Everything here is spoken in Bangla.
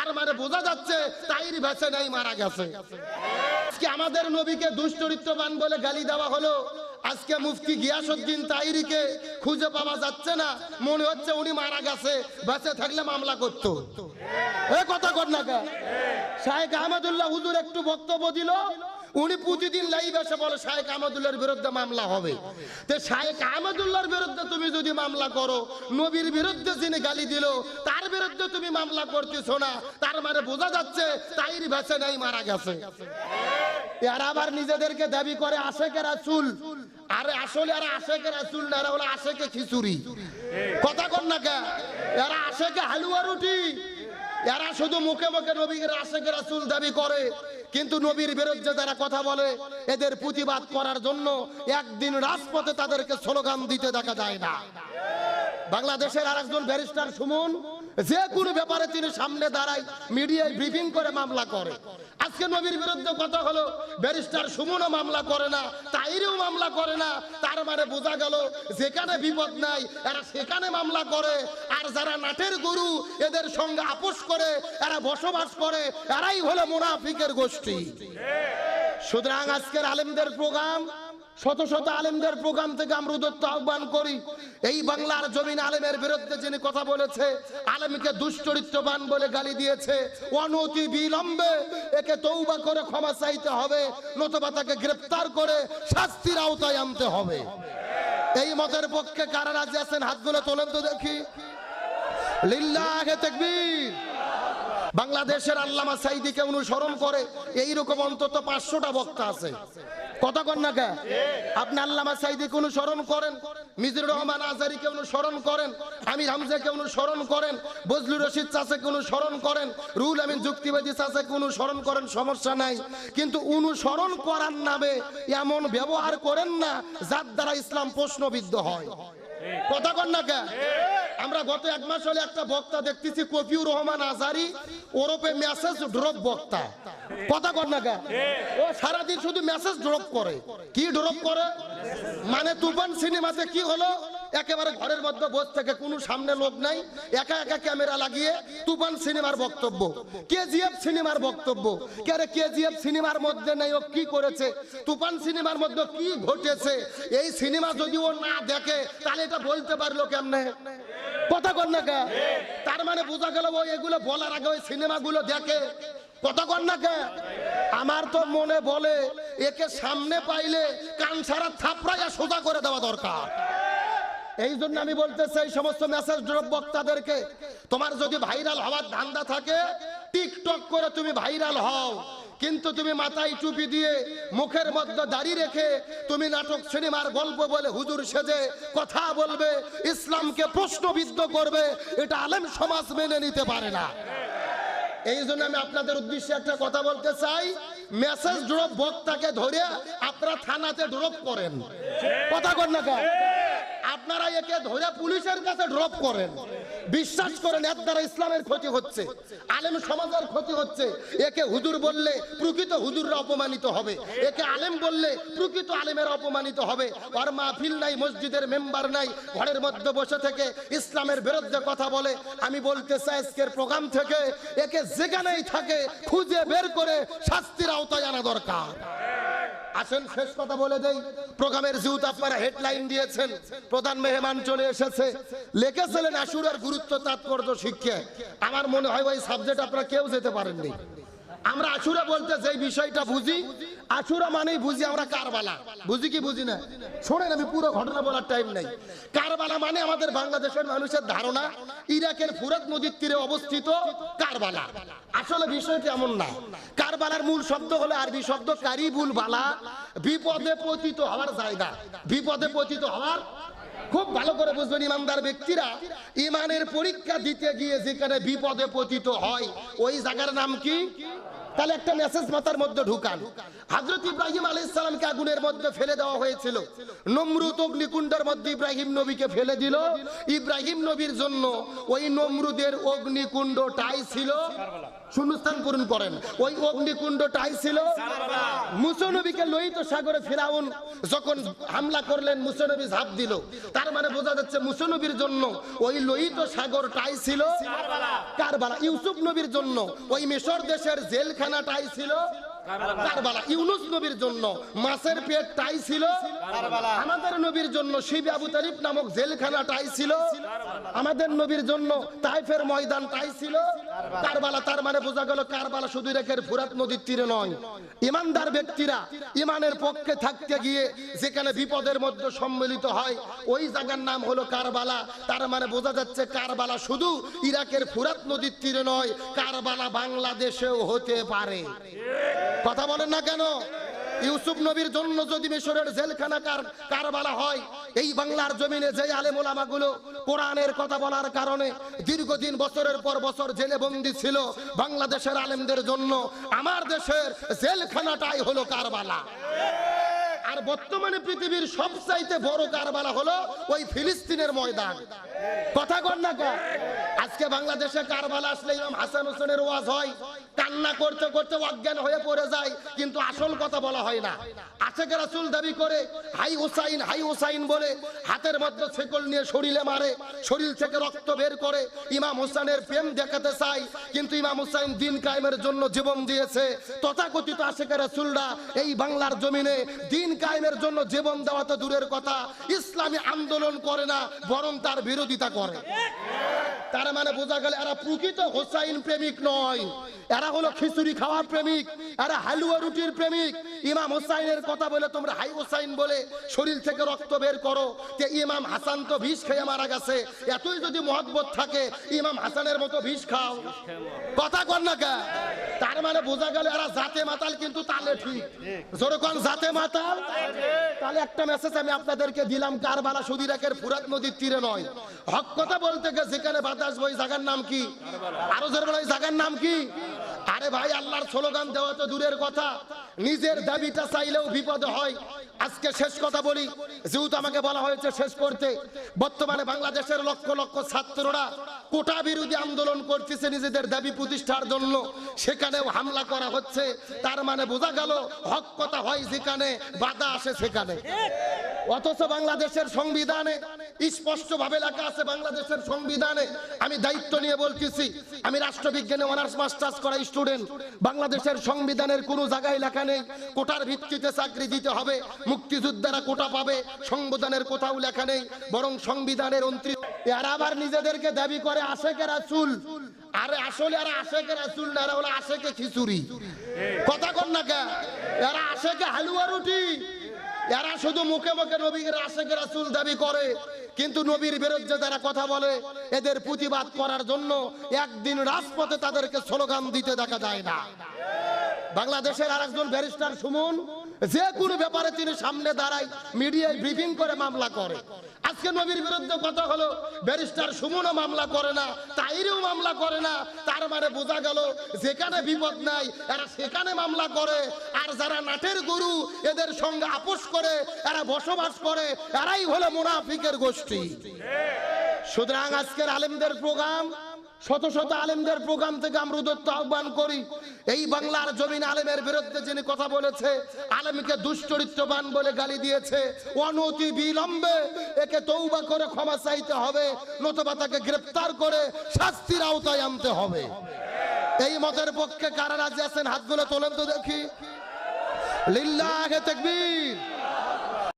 তার মানে বোঝা যাচ্ছে তাইরি বেঁচে নাই, মারা গেছে। আজকে আমাদের নবীকে দুশ্চরিত্রবান বলে গালি দেওয়া হলো। আজকে মুফতি গিয়াসউদ্দিন তাইরিকে খুঁজে পাওয়া যাচ্ছে না, মনে হচ্ছে উনি মারা গেছে, বেঁচে থাকলে মামলা করতো। এ কথা কর না কে? শায়েখ আহমদুল্লাহ হুজুর একটু বক্তব্য দিল, উনি প্রতিদিন লাইভ এসে বলে শায়েখ আহমদুল্লাহর বিরুদ্ধে মামলা হবে। তো শায়েখ আহমদুল্লাহর বিরুদ্ধে তুমি যদি মামলা করো, নবীর বিরুদ্ধে যিনি গালি দিল তার বিরুদ্ধে তুমি মামলা করতেছো না, তার মানে বোঝা যাচ্ছে তাইরি বেঁচে নাই, মারা গেছে। এরা আবার নিজেদেরকে দাবি করে আশেকে রাসূল, আরে আসলে এরা আশেকে রাসূল না, এরা হলো আশেকে খিচুড়ি। কথা কর না কে? এরা আশেকে হালুয়া রুটি। এরা শুধু মুখে মুখে নবীর আশেকে রাসূল দাবি করে, কিন্তু নবীর বিরুদ্ধে যারা কথা বলে এদের প্রতিবাদ করার জন্য একদিন রাজপথে তাদেরকে স্লোগান দিতে দেখা যায় না। বাংলাদেশের আরেকজন ব্যারিস্টার সুমন যে কোনো ব্যাপারে তিনি সামনে দাঁড়ায়, মিডিয়ায় ব্রিফিং করে মামলা করে। আজকে নবীর বিরুদ্ধে কথা হলো, ব্যারিস্টার সুমনও মামলা করে না, তাইরিও মামলা করে না, তার মানে বোঝা গেল যেখানে বিপদ নাই এরা সেখানে মামলা করে। আর যারা নাটের গুরু এদের সঙ্গে আপোষ করে এরা বসবাস করে, এরাই হলো মুনাফিকের গোষ্ঠী। সুতরাং আজকের আলেমদের প্রোগ্রাম, শত শত আলেমদের প্রোগ্রাম থেকে আমরা উদ্যত আহ্বান করি, এই বাংলার জমিন আলেমের বিরুদ্ধে যিনি কথা বলেছে, আলেমকে দুশ্চরিত্রবান বলে গালি দিয়েছে, অনতি বিলম্বে একে তওবা করে ক্ষমা চাইতে হবে, নতুবা তাকে গ্রেফতার করে শাস্তির আওতায় আনতে হবে। এই মতের পক্ষে কারা রাজি আছেন? হাতগুলো তোলেন তো দেখি। লিল্লাহে তাকবীর। বাংলাদেশের আল্লামা সাঈদীকে অনুসরণ করে এইরকম অন্তত 500টা বক্তা আছে। কথা কন না কে? আপনি আল্লামা সাঈদীকে অনুসরণ করেন, মিজানুর রহমান আজহারীকে অনুসরণ করেন, আমির হামজাকে অনুসরণ করেন, বজলুর রশিদ চাচাকে অনুসরণ করেন, রুহুল আমিন যুক্তিবাদী চাচাকে অনুসরণ করেন, সমস্যা নাই। কিন্তু অনুসরণ করার নামে এমন ব্যবহার করেন না যার দ্বারা ইসলাম প্রশ্নবিদ্ধ হয়। কথা কন না কে? আমরা গত 1 মাস হলে একটা বক্তা দেখতেছি, কফিউর রহমান আজহারী ওরফে মেসেজ ড্রপ বক্তা। কথা কন না কে? ও সারাদিন শুধু মেসেজ ড্রপ করে। কি ড্রপ করে? মানে তুফান সিনেমাতে কি হলো, একেবারে ঘরের মধ্যে বসে থেকে, কোনো সামনে লোক নাই, একা একা ক্যামেরা লাগিয়ে তুফান সিনেমার বক্তব্য, কেজিএফ সিনেমার বক্তব্য। কে রে কেজিএফ সিনেমার মধ্যে নেই, ও কি করেছে, তুফান সিনেমার মধ্যে কি ঘটেছে, এই সিনেমা যদি ও না দেখে তাহলে এটা বলতে পারলো কেমনে? কথা কর না কে? তার মানে বোঝা গেল ও এগুলো বলার আগে ওই সিনেমাগুলো দেখে। কথা কর না কে? আমার তো মনে বলে একে সামনে পাইলে কান ছাড়া থাপড়াইয়া সোজা করে দেওয়া দরকার। এই জন্য আমি বলতে চাই সমস্ত মেসেজ ড্রপ বক্তাদেরকে, তোমার যদি ভাইরাল হওয়ার ধান্দা থাকে, টিকটক করে তুমি ভাইরাল হও, কিন্তু তুমি মাথায় টুপি দিয়ে মুখের মধ্যে দাড়ি রেখে তুমি নাটক সিনেমার গল্প বলে হুজুর সেজে কথা বলবে, ইসলামকে প্রশ্নবিদ্ধ করবে, এটা আলেম সমাজ মেনে নিতে পারে না। এই জন্য আমি আপনাদের উদ্দেশ্যে একটা কথা বলতে চাই, মেসেজ ড্রপ বক্তাকে ধরে আপনারা থানাতে ড্রপ করেন। কথা কর না কে? আপনারা একে ধরে পুলিশের কাছে ড্রপ করেন। বিশ্বাস করেন এর দ্বারা ইসলামের ক্ষতি হচ্ছে, আলেম সমাজের ক্ষতি হচ্ছে। একে হুজুর বললে প্রকৃত হুজুররা অপমানিত হবে, একে আলেম বললে প্রকৃত আলেমের অপমানিত হবে। আর মাহফিল নাই, মসজিদের মেম্বার নাই, ঘরের মধ্যে বসে থেকে ইসলামের বিরুদ্ধে কথা বলে। আমি বলতে চাই আজকের প্রোগ্রাম থেকে একে যেখানেই থাকে খুঁজে বের করে শাস্তির আওতায় আনা দরকার। আসেন শেষ কথা বলে দেই, প্রোগ্রামের যেহেতু আপনারা হেডলাইন দিয়েছেন, প্রধান মেহমান চলে এসেছে, লিখেছিলেন আশুরার গুরুত্ব তাৎপর্য শিক্ষা। আমার মনে হয় ওই সাবজেক্ট আপনারা কেউ যেতে পারেননি। আমরা আশুরা বলতে যে বিষয়টা বুঝি, আশুরা মানেই বুঝি আমরা কারবালা। বুঝি কি বুঝি না? শোনেন, আমি পুরো ঘটনা বলার টাইম নাই। কারবালা মানে আমাদের বাংলাদেশের মানুষের ধারণা ইরাকের ফুরাত নদীর তীরে অবস্থিত কারবালা। আসলে বিষয়টি এমন না। কারবালার মূল শব্দ হলো আরবি শব্দ কারিবুল বালা, বিপদে পতিত হওয়ার জায়গা। বিপদে পতিত হওয়ার, খুব ভালো করে বুঝবেন, ইমানদার ব্যক্তিরা ইমানের পরীক্ষা দিতে গিয়ে যেখানে বিপদে পতিত হয় ওই জায়গার নাম কি? তাহলে একটা মেসেজ মাথার মধ্যে ঢুকান। হযরত ইব্রাহিম আলাইহিস সালামকে আগুনের মধ্যে ফেলে দেওয়া হয়েছিল, নমরুদ অগ্নিকুণ্ডের মধ্যে ইব্রাহিম নবীকে ফেলে দিল। ইব্রাহিম নবীর জন্য ওই নমরুদের অগ্নিকুণ্ডটাই ছিল শূন্যস্থান পূরণ করেন, ওই অগ্নিকুণ্ডটাই ছিল মুসা নবীকে লোহিত সাগরে ফিরাউন যখন হামলা করলেন, মুসা নবী ঝাঁপ দিল, তার মানে বোঝা যাচ্ছে মুসা নবীর জন্য ওই লোহিত সাগরটাই ছিল কারবালা। ইউসুফ নবীর জন্য ওই মিশর দেশের জেলখানাটাই ছিল কারবালা। ইউনুস নবীর জন্য মাছের পেটটাই ছিল কারবালা। আমাদের নবীর জন্য শিব আবু তালিব নামক জেলখানাটাই ছিল আমাদের নবীর জন্য তাইফের ময়দানটাই ছিল কারবালা। তার মানে বোঝা গেল কারবালা শুধু রেখের ফুরাত নদীর তীরে নয়, ইমানদার ব্যক্তিরা ইমানের পক্ষে থাকতে গিয়ে যেখানে বিপদের মধ্যে সম্মিলিত হয় ওই জায়গার নাম হলো কারবালা। তার মানে বোঝা যাচ্ছে কারবালা শুধু ইরাকের ফুরাত নদীর তীরে নয়, কারবালা বাংলাদেশেও হতে পারে। কথা বলেন না কেন? ইউসুফ নবীর জন্য যদি মিশরের জেলখানা কারবালা হয়, এই বাংলার জমিনে যে আলেম ওলামাগুলো কোরআনের কথা বলার কারণে দীর্ঘদিন বছরের পর বছর জেলে বন্দী ছিল, বাংলাদেশের আলেমদের জন্য আমার দেশের জেলখানাটাই হলো কারবালা। আর বর্তমানে পৃথিবীর সবচাইতে বড় কারবালা হলো ওই ফিলিস্তিনের ময়দান। কথা কন না কা? আজকে বাংলাদেশে কারবালা আসলে ইমাম হাসান হোসেনের ওয়াজ হয়, কান্না করতে করতে অজ্ঞান হয়ে পড়ে যায়, কিন্তু আসল কথা বলা হয় না। আশেকে রাসূল দাবি করে হাই হুসাইন বলে হাতের মধ্যে ছেকল নিয়ে শরীরে মারে, শরীর থেকে রক্ত বের করে ইমাম হোসেনের প্রেম দেখাতে চায়, কিন্তু ইমাম হুসাইন দিন কায়েমের জন্য জীবন দিয়েছে। তথাকথিত আশেকে রাসূলরা এই বাংলার জমিনে দিন কায়েমের জন্য জীবন দেওয়া তো দূরের কথা, ইসলামী আন্দোলন করে না, বরং তার বিরোধিতা করে। তার মানে বোঝা গেল এরা প্রকৃত হোসাইন প্রেমিক নয়, এরা হলো খিচুড়ি খাওয়ার প্রেমিক, এরা হালুয়া রুটির প্রেমিক। ইমাম হোসাইনের কথা বলে তোমরা হাই হোসাইন বলে শরীর থেকে রক্ত বের করো, যে ইমাম হাসান তো বিষ খেয়ে মারা গেছে, এতই যদি মহব্বত থাকে ইমাম হাসানের মতো বিষ খাও। কথা কর না কে? তার মানে বোঝা গেল এরা জাতে মাতাল, কিন্তু তালে ঠিক। যেরকম জাতে মাতাল, তাহলে একটা মেসেজ আমি আপনাদেরকে দিলাম, কারবালা শুধু ইরাকের ফুরাত নদীর তীরে নয়। হক কথা বলতে গিয়ে যেখানে বাতাস বই জায়গার নাম কি? আরো জোরে বলো, জায়গার নাম কি? আরে ভাই, আল্লাহর স্লোগান দেওয়া তো দূরের কথা, নিজের দাবিটা চাইলেও বিপদ হয়। আজকে শেষ কথা বলি, যেহেতু আমাকে বলা হয়েছে শেষ করতে। বর্তমানে বাংলাদেশের লক্ষ লক্ষ ছাত্ররা কোটা বিরোধী আন্দোলন করতেছে নিজেদের দাবি প্রতিষ্ঠার জন্য, সেখানেও হামলা করা হচ্ছে। তার মানে বোঝা গেল হক কথা হয় যেখানে, বাধা আসে সেখানে। অথচ বাংলাদেশের সংবিধানে স্পষ্ট ভাবে লেখা আছে, বাংলাদেশের সংবিধানে, আমি দায়িত্ব নিয়ে বলতেছি, আমি রাষ্ট্রবিজ্ঞানে অনার্স মাস্টার্স করা স্টুডেন্ট, বাংলাদেশের সংবিধানের কোনো জায়গায় লেখা নেই কোটার ভিত্তিতে চাকরি দিতে হবে, মুক্তিযোদ্ধারা কোটা পাবে, সংবিধানের কোথাও লেখা নেই। বরং সংবিধানের 29, এরা আবার নিজেদেরকে দাবি করে আশেকে রাসূল। আরে আসলে এরা আশেকে রাসূল না, এরা হলো আশেকে খিচুড়ি। কথা কর না কে? এরা আশেকে হালুয়া রুটি। এরা শুধু মুখে মুখে নবীর আশেকে রাসূল দাবি করে, কিন্তু নবীর বিরুদ্ধে যারা কথা বলে এদের প্রতিবাদ করার জন্য একদিন রাজপথে তাদেরকে স্লোগান দিতে দেখা যায় না। বাংলাদেশের আরেকজন ব্যারিস্টার সুমন যে কোনো ব্যাপারে তিনি সামনে দাঁড়ায়, মিডিয়ায় ব্রিফিং করে মামলা করে। আজকে নবীর বিরুদ্ধে কথা হলো, ব্যারিস্টার সুমনও মামলা করে না, তাইরেও মামলা করে না। তার মানে বোঝা গেল যেখানে বিপদ নাই এরা সেখানে মামলা করে, আর যারা নাটের গরু এদের সঙ্গে আপোষ করে এরা বসবাস করে, এরাই হলো মুনাফিকের গোষ্ঠী। সুতরাং আজকের আলেমদের প্রোগ্রাম, শত শত আলেমদের প্রোগ্রাম থেকে আমরা উদ্যত আহ্বান করি, এই বাংলার জমিন আলেমের বিরুদ্ধে যিনি কথা বলেছে, আলেমকে দুশ্চরিত্রবান বলে গালি দিয়েছে, অনতি বিলম্বে একে তওবা করে ক্ষমা চাইতে হবে, নতুবা তাকে গ্রেফতার করে শাস্তির আওতায় আনতে হবে। এই মতের পক্ষে কারা রাজি আছেন? হাতগুলো তোলেন তো দেখি। লিল্লাহে তাকবীর।